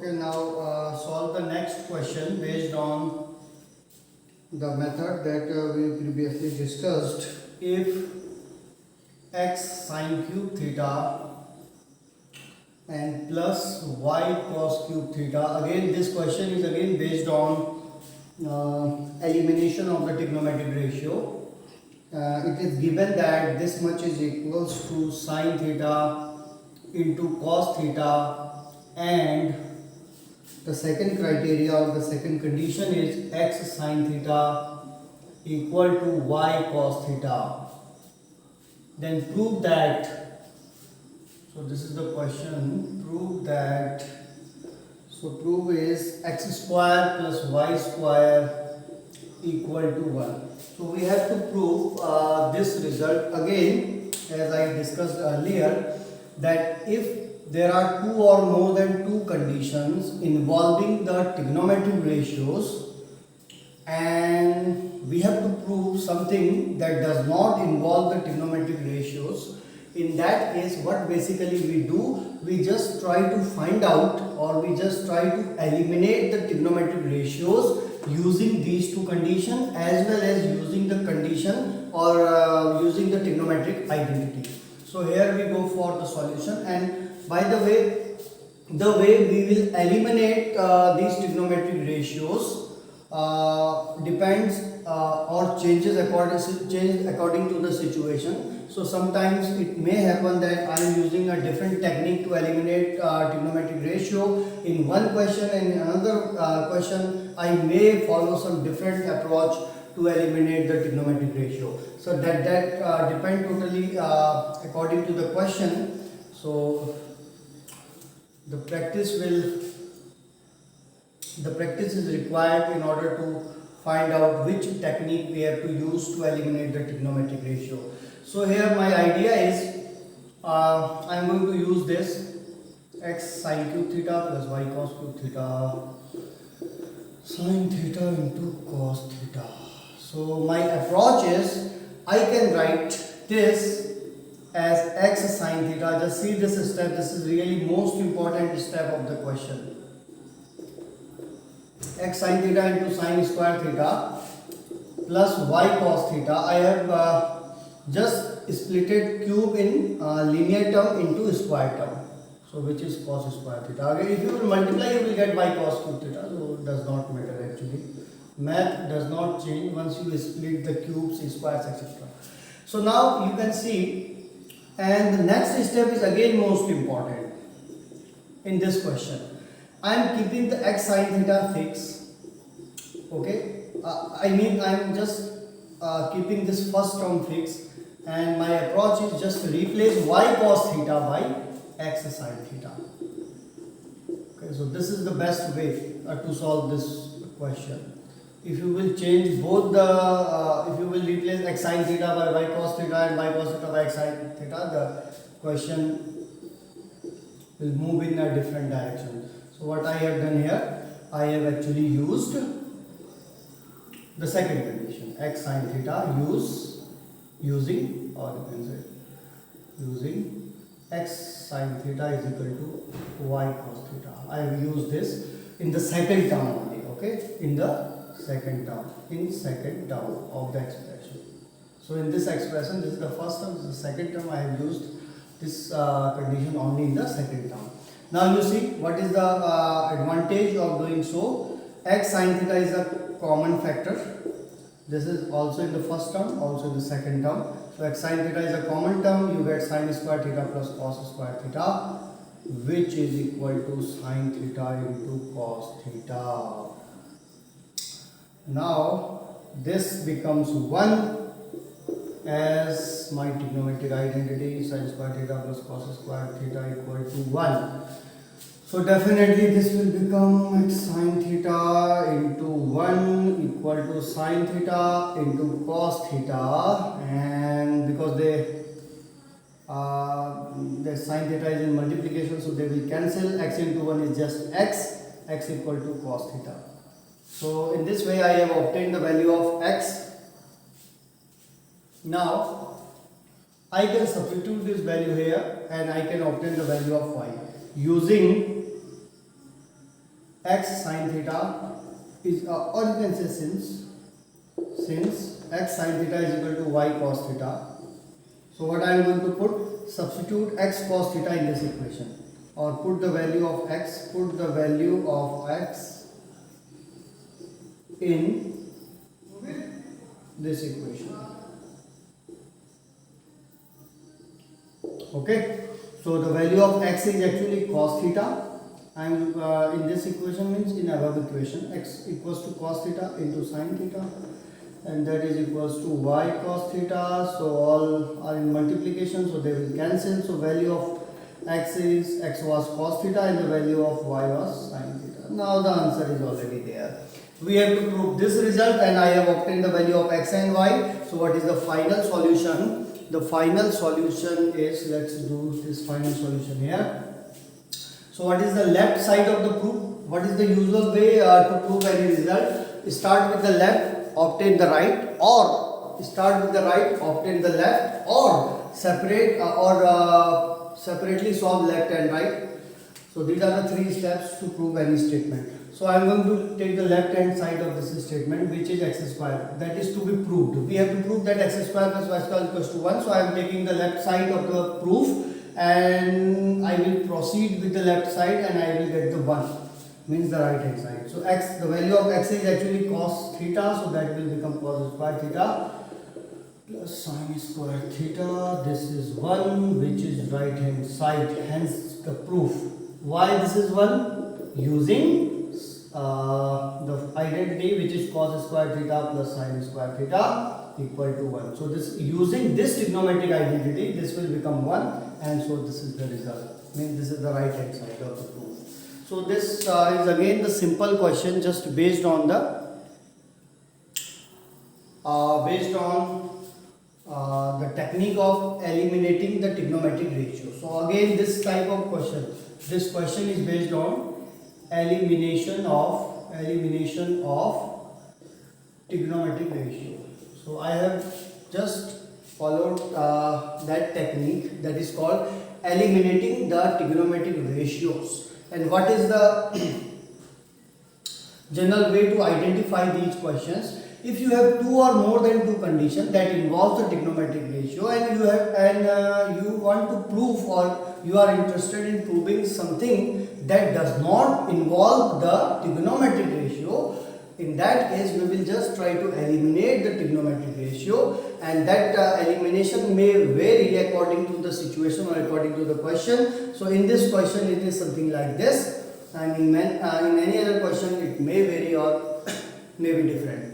Okay, now solve the next question based on the method that we previously discussed. If x sine cube theta and plus y cos cube theta, again this question is again based on elimination of the trigonometric ratio. It is given that this much is equals to sine theta into cos theta, and the second criteria or the second condition is x sine theta equal to y cos theta. Then prove that, so this is the question, prove that, so prove is x square plus y square equal to 1. So we have to prove this result again, as I discussed earlier, that if there are two or more than two conditions involving the trigonometric ratios, and we have to prove something that does not involve the trigonometric ratios, in that case what basically we do, we just try to find out, or we just try to eliminate the trigonometric ratios using these two conditions, as well as using the condition or using the trigonometric identity. So here we go for the solution, and by the way we will eliminate these trigonometric ratios depends or changes according to the situation. So sometimes it may happen that I am using a different technique to eliminate trigonometric ratio in one question, and in another question I may follow some different approach to eliminate the trigonometric ratio. So that depend totally according to the question. So the practice is required in order to find out which technique we have to use to eliminate the trigonometric ratio. So here my idea is I am going to use this x sine cube theta plus y cos cube theta sine theta into cos theta. So my approach is I can write this as x sine theta. Just see this step. This is really most important step of the question. X sine theta into sine square theta plus y cos theta. I have just splitted cube in linear term into square term, so which is cos square theta. Again, if you will multiply, you will get y cos cube theta, so it does not matter actually. Math does not change once you split the cubes, squares, etc. So now you can see, and the next step is again most important in this question. I am keeping the x sine theta fixed. Okay, I am just keeping this first term fixed, and my approach is just to replace y cos theta by x sine theta. Okay, so this is the best way to solve this question. If you will change both the, if you will replace x sine theta by y cos theta and y cos theta by x sine theta, the question will move in a different direction. So what I have done here, I have actually used the second condition, x sine theta using, or you can say using x sine theta is equal to y cos theta. I have used this in the second term only, okay, in the second term of the expression. So in this expression, this is the first term, this is the second term. I have used this condition only in the second term. Now you see what is the advantage of doing so. X sine theta is a common factor. This is also in the first term, also in the second term. So x sine theta is a common term. You get sine square theta plus cos square theta, which is equal to sine theta into cos theta. Now this becomes 1 as my trigonometric identity, sine square theta plus cos square theta equal to 1. So definitely this will become x sine theta into 1 equal to sine theta into cos theta, and because the sine theta is in multiplication, so they will cancel. X into 1 is just x equal to cos theta. So in this way I have obtained the value of x. Now I can substitute this value here and I can obtain the value of y using x sin theta is or you can say since x sin theta is equal to y cos theta. So what I am going to put, substitute x cos theta in this equation, or put the value of x in this equation. Okay, so the value of x is actually cos theta, and in this equation means in above equation x equals to cos theta into sin theta, and that is equals to y cos theta. So all are in multiplication, so they will cancel. So value of x was cos theta and the value of y was sin theta. Now the answer is already there. We have to prove this result, and I have obtained the value of x and y. So what is the final solution? The final solution is, let's do this final solution here. So what is the left side of the proof? What is the usual way to prove any result? Start with the left, obtain the right, or start with the right, obtain the left, or separately solve left and right. So these are the three steps to prove any statement. So I am going to take the left hand side of this statement, which is x square. That is to be proved. We have to prove that x square plus y square equals to 1. So I am taking the left side of the proof, and I will proceed with the left side, and I will get the 1, means the right hand side. So x, the value of x is actually cos theta, so that will become cos square theta plus sin square theta. This is 1, which is right hand side, hence the proof. Why this is 1? Using the identity, which is cos square theta plus sin square theta equal to 1. So this, using this trigonometric identity, this will become 1, and so this is the result. Means this is the right hand side of the proof. So this is again the simple question, just based on the technique of eliminating the trigonometric ratio. So again this type of question, this question is based on elimination of trigonometric ratio. So I have just followed that technique, that is called eliminating the trigonometric ratios. And what is the general way to identify these questions? If you have two or more than two conditions that involve the trigonometric ratio, and you want to prove, or you are interested in proving something that does not involve the trigonometric ratio, in that case we will just try to eliminate the trigonometric ratio, and that elimination may vary according to the situation or according to the question. So in this question it is something like this, and in any other question it may vary or may be different.